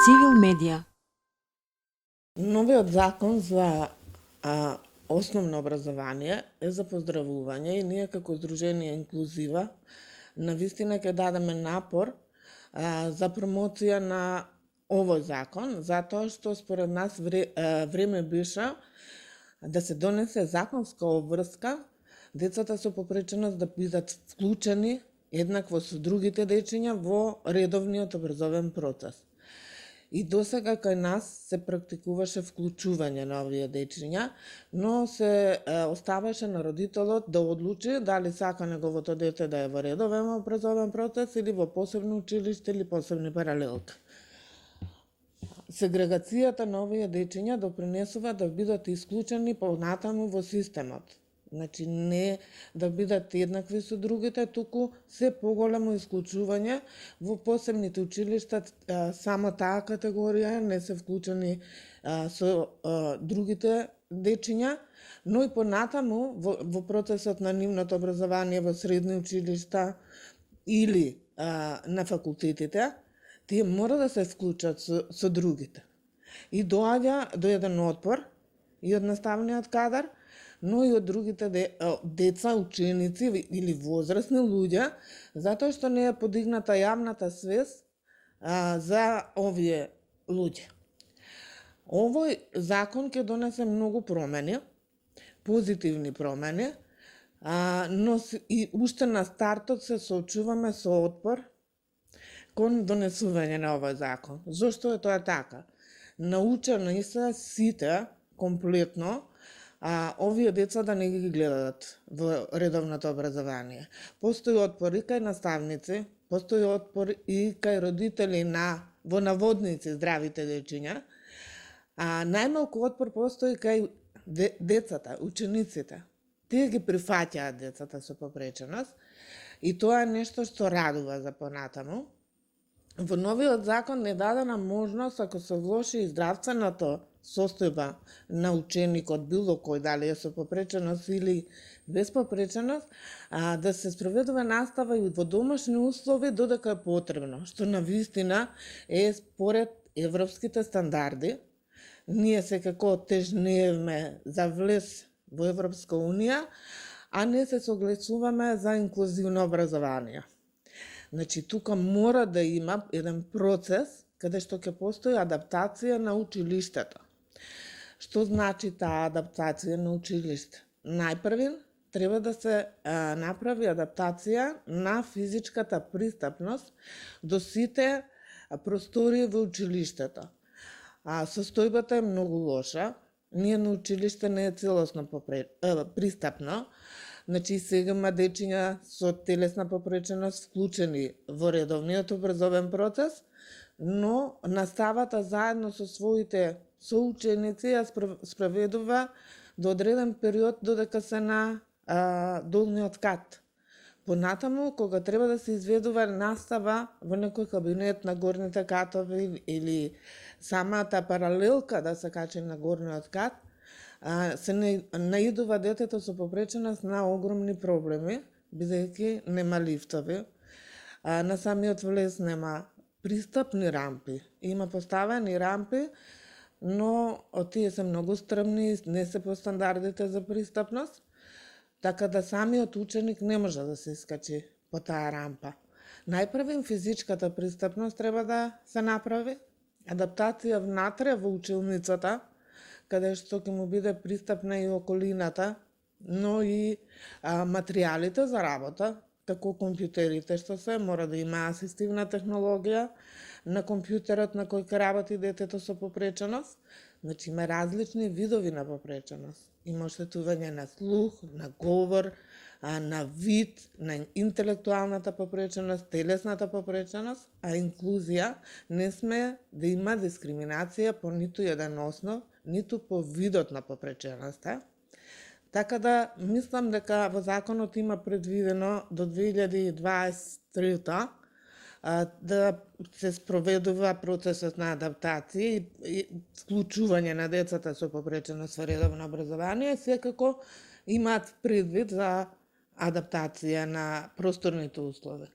Civil Media. Новиот закон за основно образование е за поздравување и ние како Здружение Инклузива навистина ќе дадеме напор за промоција на овој закон, затоа што според нас време беше да се донесе законска обврска децата со попреченост да бидат вклучени еднакво со другите дечиња во редовниот образовен процес. И досега кај нас се практикуваше вклучување на овие дечиња, но се оставаше на родителот да одлучи дали сака неговото дете да е во редовен образовен процес или во посебно училиште или посебни паралелки. Сегрегацијата на овие дечиња допринесува да бидат исклучени понатаму во системот. Значи не да бидат еднакви со другите, туку се поголемо исклучување во посебните училишта, само таа категорија не се вклучени со другите дечиња, но и понатаму во процесот на нивното образование во средни училишта или на факултетите, тие мора да се вклучат со другите. И доаѓа до еден отпор и од наставниот кадар, но и од другите деца, ученици или возрастни луѓе, затоа што не е подигната јавната свест за овие луѓе. Овој закон ќе донесе многу промени, позитивни промени, но и уште на стартот се соочуваме со отпор кон донесување на овој закон. Зошто е тоа така? Научени се сите комплетно овие деца да не ги гледат во редовното образование. Постои отпор и кај наставници, постои отпор и кај родители во наводници здравите дечиња, најмалку отпор постои кај децата, учениците. Тие ги прифаќаат децата со попреченост и тоа е нешто што радува за понатаму. Во новиот закон е дадена можност, ако се влоши и здравственото состојба на ученикот, било кој, дали е со попреченост или без попреченост, да се спроведува настава и во домашни услови додека е потребно, што навистина е според европските стандарди. Ние секако тежнееме за влез во Европска Унија, а не се согласуваме за инклузивно образование. Значи, тука мора да има еден процес каде што ќе постои адаптација на училиштето. Што значи таа адаптација на училиште? Најпрвен треба да се направи адаптација на физичката пристапност до сите простории во училиштето. Состојбата е многу лоша. Ние на училиште не е целосно пристапно. Значи, сега има дечиња со телесна попреченост вклучени во редовниот образовен процес, но наставата заедно со своите соученици ја спроведува до одреден период додека се на долниот кат. Понатаму, кога треба да се изведува настава во некој кабинет на горните катови или самата паралелка да се качи на горниот кат, се наидува детето со попреченост на огромни проблеми, бидејќи нема лифтови, на самиот влез нема пристапни рампи. Има поставени рампи, но тие се многу стрмни, не се по стандардите за пристапност, така да самиот ученик не може да се искачи по таа рампа. Најпрвен физичката пристапност треба да се направи, адаптација внатре во училницата, каде што ќе му биде пристапна и околината, но и материјалите за работа, како компјутерите што се, мора да има асистивна технологија на компјутерот на кој ќе работи детето со попреченост. Значи има различни видови на попреченост. Има оштетување на слух, на говор, на вид, на интелектуалната попреченост, телесната попреченост, а инклузија не сме да има дискриминација по ниту еден основ, ниту по видот на попреченоста. Така да, мислам дека во законот има предвидено до 2023 да се спроведува процесот на адаптација и вклучување на децата со попреченост во редовно образование, секако имаат предвид за адаптација на просторните услови.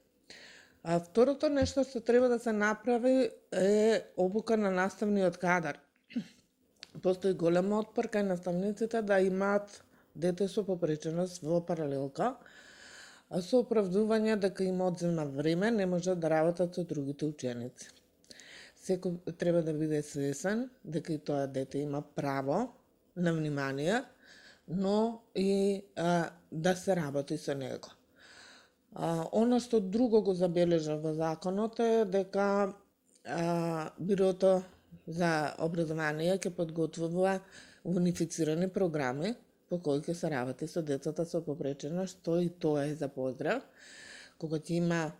А второто нешто што треба да се направи е обука на наставниот кадар. Постои голем отпор кај наставниците да имаат дете со попреченост во паралелка, а со оправдување дека им одзема време, не можат да работат со другите ученици. Секој треба да биде свесен дека и тоа дете има право на внимание, но и да се работи со него. Оно што друго го забележав во законот е дека Бирото за образование ќе подготвува унифицирани програми по кои ќе се работи со децата со попреченост, што и тоа е за поздрав. Кога ќе има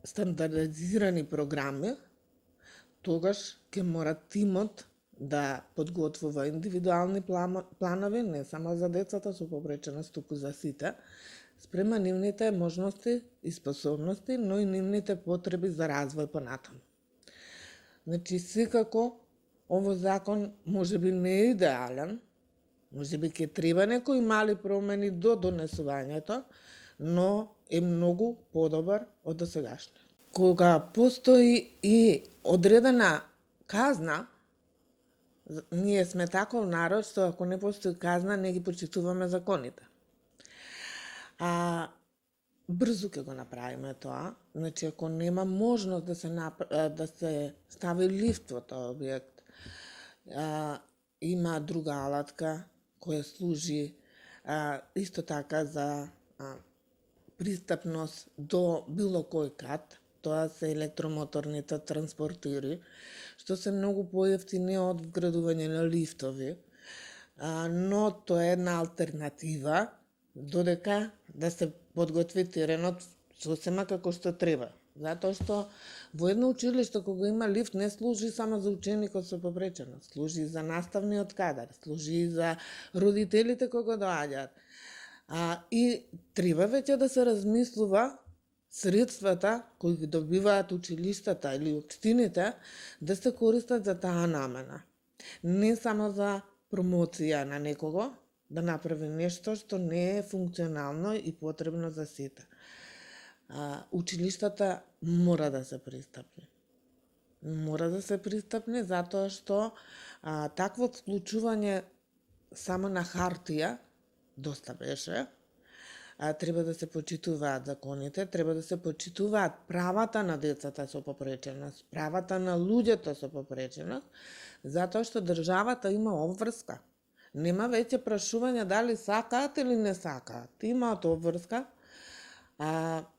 стандардизирани програми, тогаш ќе мора тимот да подготвува индивидуални планови, не само за децата со попреченост, туку за сите, спрема нивните можности и способности, но и нивните потреби за развој понатаму. Значи, секако, овој закон може би не е идеален, може би ќе треба некои мали промени до донесувањето, но е многу подобар од досегашниот. Кога постои и одредена казна, ние сме таков народ што ако не постои казна, не ги почитуваме законите. Брзо ќе го направиме тоа. Значи, ако нема можност да се стави лифт во тој објект, има друга алатка која служи исто така за пристапност до било кој кат. Тоа се електромоторните транспортери, што се многу поевтини од вградување на лифтови, но тоа е една алтернатива, додека да се подготви теренот сосема како што треба. Затоа што во едно училиште кога има лифт не служи само за ученикот со попреченост, служи и за наставниот кадар, служи и за родителите кога доаѓаат. И треба веќе да се размислува средствата кои ги добиваат училиштата или општините да се користат за таа намена. Не само за промоција на некого, да направи нешто што не е функционално и потребно за сите. Училиштата мора да се пристапни. Мора да се пристапни затоа што такво вклучување само на хартија доста беше. Треба да се почитуваат законите, треба да се почитуваат правата на децата со попреченост, правата на луѓето со попреченост, затоа што државата има обврска. Нема веќе прашување дали сакаат или не сакаат. Имаат обврска,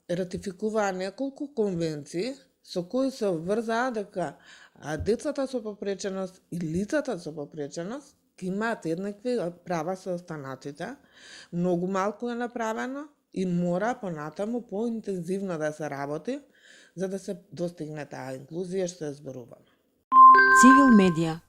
ратификуваа неколку конвенции со кои се обврзаа дека децата со попреченост и лицата со попреченост ќе имаат еднакви права со останатите. Многу малку е направено и мора понатаму поинтензивно да се работи за да се достигне таа инклузија што е зборувана. Цивил медија